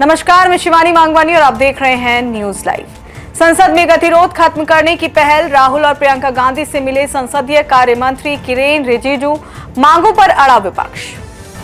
नमस्कार, मैं शिवानी मांगवानी और आप देख रहे हैं न्यूज लाइव। संसद में गतिरोध खत्म करने की पहल, राहुल और प्रियंका गांधी से मिले संसदीय कार्य मंत्री किरेन रिजिजू, मांगों पर अड़ा विपक्ष।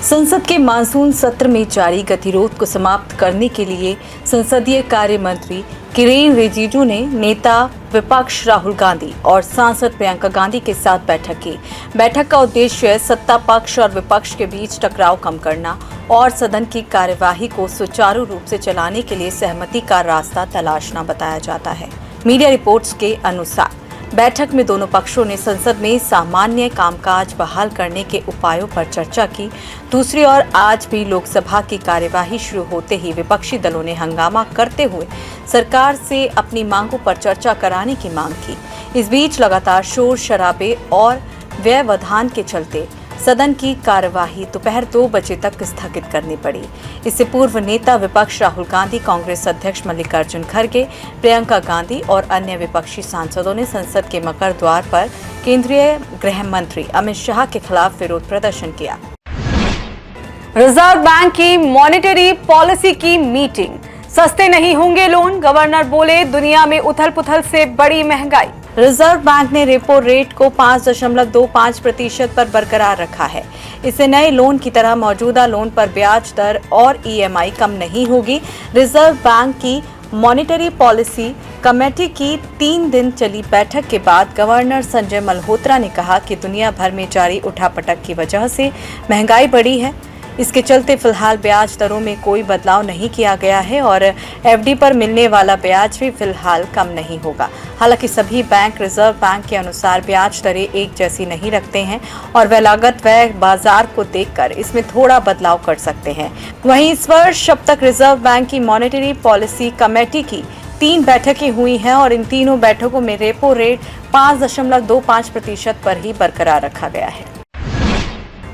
संसद के मानसून सत्र में जारी गतिरोध को समाप्त करने के लिए संसदीय कार्य मंत्री किरेन रिजिजू ने नेता विपक्ष राहुल गांधी और सांसद प्रियंका गांधी के साथ बैठक की। बैठक का उद्देश्य सत्ता पक्ष और विपक्ष के बीच टकराव कम करना और सदन की कार्यवाही को सुचारू रूप से चलाने के लिए सहमति का रास्ता तलाशना बताया जाता है। मीडिया रिपोर्ट्स के अनुसार बैठक में दोनों पक्षों ने संसद में सामान्य कामकाज बहाल करने के उपायों पर चर्चा की। दूसरी ओर आज भी लोकसभा की कार्यवाही शुरू होते ही विपक्षी दलों ने हंगामा करते हुए सरकार से अपनी मांगों पर चर्चा कराने की मांग की। इस बीच लगातार शोर शराबे और व्यवधान के चलते सदन की कार्यवाही दोपहर 2 बजे तक स्थगित करनी पड़ी। इससे पूर्व नेता विपक्ष राहुल गांधी, कांग्रेस अध्यक्ष मल्लिकार्जुन खड़गे, प्रियंका गांधी और अन्य विपक्षी सांसदों ने संसद के मकर द्वार पर केंद्रीय गृह मंत्री अमित शाह के खिलाफ विरोध प्रदर्शन किया। रिजर्व बैंक की मॉनेटरी पॉलिसी की मीटिंग, सस्ते नहीं होंगे लोन, गवर्नर बोले दुनिया में उथल पुथल से बड़ी महंगाई। रिजर्व बैंक ने रेपो रेट को 5.25% पर बरकरार रखा है। इससे नए लोन की तरह मौजूदा लोन पर ब्याज दर और ईएमआई कम नहीं होगी। रिजर्व बैंक की मॉनेटरी पॉलिसी कमेटी की 3 दिन चली बैठक के बाद गवर्नर संजय मल्होत्रा ने कहा कि दुनिया भर में जारी उठापटक की वजह से महंगाई बढ़ी है। इसके चलते फिलहाल ब्याज दरों में कोई बदलाव नहीं किया गया है और एफडी पर मिलने वाला ब्याज भी फिलहाल कम नहीं होगा। हालांकि सभी बैंक रिजर्व बैंक के अनुसार ब्याज दरें एक जैसी नहीं रखते हैं और वह लागत व बाजार को देखकर इसमें थोड़ा बदलाव कर सकते हैं। वहीं इस वर्ष अब तक रिजर्व बैंक की मॉनेटरी पॉलिसी कमेटी की 3 बैठकें हुई हैं और इन तीनों बैठकों में रेपो रेट 5.25% पर ही बरकरार रखा गया है।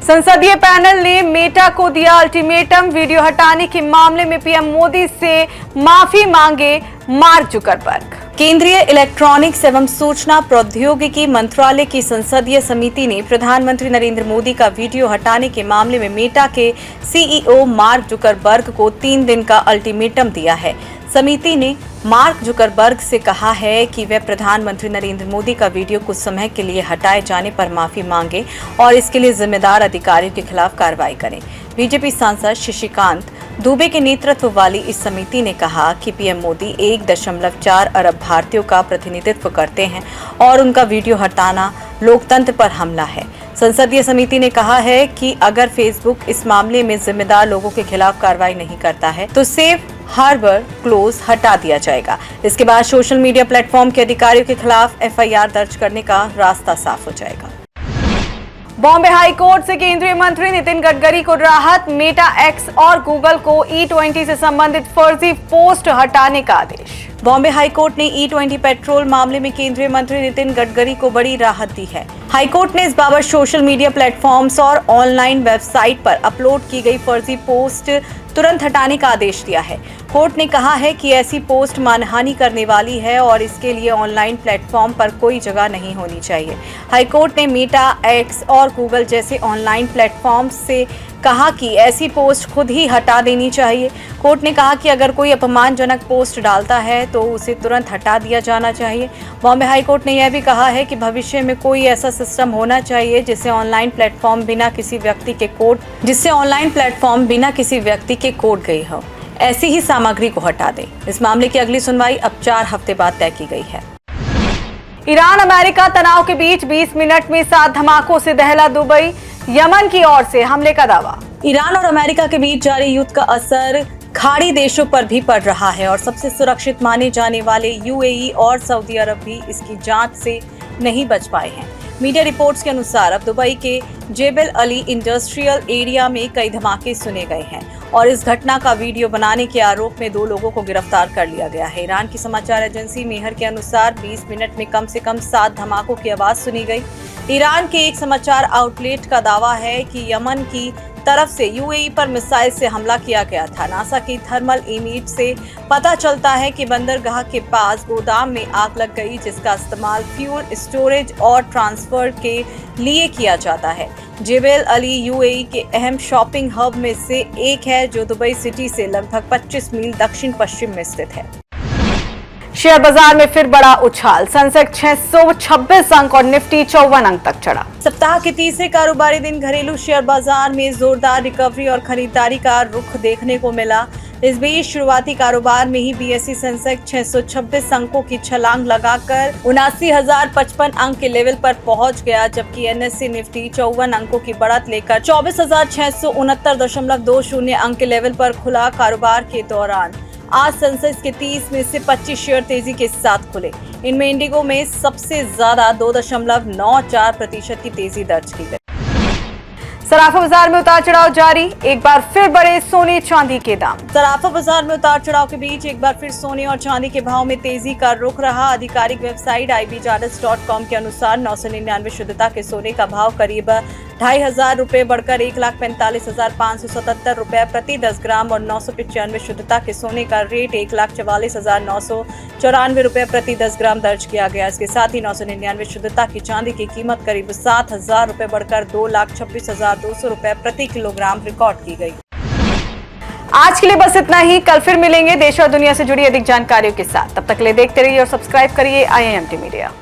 संसदीय पैनल ने मेटा को दिया अल्टीमेटम, वीडियो हटाने के मामले में पीएम मोदी से माफी मांगे मार्क जुकरबर्ग। केंद्रीय इलेक्ट्रॉनिक्स एवं सूचना प्रौद्योगिकी मंत्रालय की संसदीय समिति ने प्रधानमंत्री नरेंद्र मोदी का वीडियो हटाने के मामले में मेटा के सीईओ मार्क जुकरबर्ग को 3 दिन का अल्टीमेटम दिया है। समिति ने मार्क जुकरबर्ग से कहा है कि वे प्रधानमंत्री नरेंद्र मोदी का वीडियो कुछ समय के लिए हटाए जाने पर माफी मांगे और इसके लिए जिम्मेदार अधिकारियों के खिलाफ कार्रवाई करें। बीजेपी सांसद शशिकांत दुबे के नेतृत्व वाली इस समिति ने कहा कि पीएम मोदी 1.4 अरब भारतीयों का प्रतिनिधित्व करते हैं और उनका वीडियो हटाना लोकतंत्र पर हमला है। संसदीय समिति ने कहा है कि अगर फेसबुक इस मामले में जिम्मेदार लोगों के खिलाफ कार्रवाई नहीं करता है तो सेफ हार्बर क्लोज हटा दिया जाएगा। इसके बाद सोशल मीडिया प्लेटफॉर्म के अधिकारियों के खिलाफ एफआईआर दर्ज करने का रास्ता साफ हो जाएगा। बॉम्बे हाई कोर्ट से केंद्रीय मंत्री नितिन गडकरी को राहत, मेटा, एक्स और गूगल को E20 से संबंधित फर्जी पोस्ट हटाने का आदेश। बॉम्बे हाई कोर्ट ने E20 पेट्रोल मामले में केंद्रीय मंत्री नितिन गडकरी को बड़ी राहत दी है। हाई कोर्ट ने इस बाबत सोशल मीडिया प्लेटफॉर्म्स और ऑनलाइन वेबसाइट पर अपलोड की गई फर्जी पोस्ट तुरंत हटाने का आदेश दिया है। कोर्ट ने कहा है कि ऐसी पोस्ट मानहानि करने वाली है और इसके लिए ऑनलाइन प्लेटफॉर्म पर कोई जगह नहीं होनी चाहिए। हाई कोर्ट ने मेटा, एक्स और गूगल जैसे ऑनलाइन प्लेटफॉर्म से कहा कि ऐसी पोस्ट खुद ही हटा देनी चाहिए। कोर्ट ने कहा कि अगर कोई अपमानजनक पोस्ट डालता है तो उसे तुरंत हटा दिया जाना चाहिए। बॉम्बे हाई कोर्ट ने यह भी कहा है कि भविष्य में कोई ऐसा सिस्टम होना चाहिए जिससे ऑनलाइन प्लेटफॉर्म बिना किसी व्यक्ति के कोड गई हो, ऐसी ही सामग्री को हटा दे। इस मामले की अगली सुनवाई अब 4 हफ्ते बाद तय की गई है। ईरान अमेरिका तनाव के बीच 20 मिनट में 7 धमाकों से दहला दुबई, यमन की ओर से हमले का दावा। ईरान और अमेरिका के बीच जारी युद्ध का असर खाड़ी देशों पर भी पड़ रहा है और सबसे सुरक्षित माने जाने वाले यूएई और सऊदी अरब भी इसकी जांच से नहीं बच पाए हैं। मीडिया रिपोर्ट्स के अनुसार अब दुबई के जेबल अली इंडस्ट्रियल एरिया में कई धमाके सुने गए हैं और इस घटना का वीडियो बनाने के आरोप में 2 लोगों को गिरफ्तार कर लिया गया है। ईरान की समाचार एजेंसी मेहर के अनुसार 20 मिनट में कम से कम 7 धमाकों की आवाज सुनी गई। ईरान के एक समाचार आउटलेट का दावा है कि यमन की तरफ से यूएई पर मिसाइल से हमला किया गया था। नासा की थर्मल इमेज से पता चलता है कि बंदरगाह के पास गोदाम में आग लग गई, जिसका इस्तेमाल फ्यूल स्टोरेज और ट्रांसफर के लिए किया जाता है। जेबेल अली यूएई के अहम शॉपिंग हब में से एक है, जो दुबई सिटी से लगभग 25 मील दक्षिण पश्चिम में स्थित है। शेयर बाजार में फिर बड़ा उछाल, सेंसेक्स 626 अंक और निफ्टी 54 अंक तक चढ़ा। सप्ताह के तीसरे कारोबारी दिन घरेलू शेयर बाजार में जोरदार रिकवरी और खरीदारी का रुख देखने को मिला। इस बीच शुरुआती कारोबार में ही बीएसई सेंसेक्स 626 अंकों की छलांग लगाकर 79,055 अंक के लेवल पर पहुंच गया, जबकि एनएसई निफ्टी 54 अंकों की बढ़त लेकर 24,669.20 अंक के लेवल पर खुला। कारोबार के दौरान आज सेंसेक्स के 30 में से 25 शेयर तेजी के साथ खुले। इनमें इंडिगो में सबसे ज्यादा 2.94% की तेजी दर्ज की गई। सराफा बाजार में उतार चढ़ाव जारी, एक बार फिर बढ़े सोने चांदी के दाम। सराफा बाजार में उतार चढ़ाव के बीच एक बार फिर सोने और चांदी के भाव में तेजी का रुख रहा। आधिकारिक वेबसाइट ibjardas.com के अनुसार 999 शुद्धता के सोने का भाव करीब 2,500 रुपए बढ़कर 1,45,577 रुपए प्रति 10 ग्राम और 995 शुद्धता के सोने का रेट 1,44,994 रुपए प्रति 10 ग्राम दर्ज किया गया। इसके साथ ही 999 शुद्धता की चांदी की कीमत करीब 7,000 रुपए बढ़कर 2,26,200 रुपए प्रति किलोग्राम रिकॉर्ड की गई। आज के लिए बस इतना ही। कल फिर मिलेंगे देश और दुनिया से जुड़ी अधिक जानकारियों के साथ। तब तक के लिए देखते रहिए और सब्सक्राइब करिए IIMT मीडिया।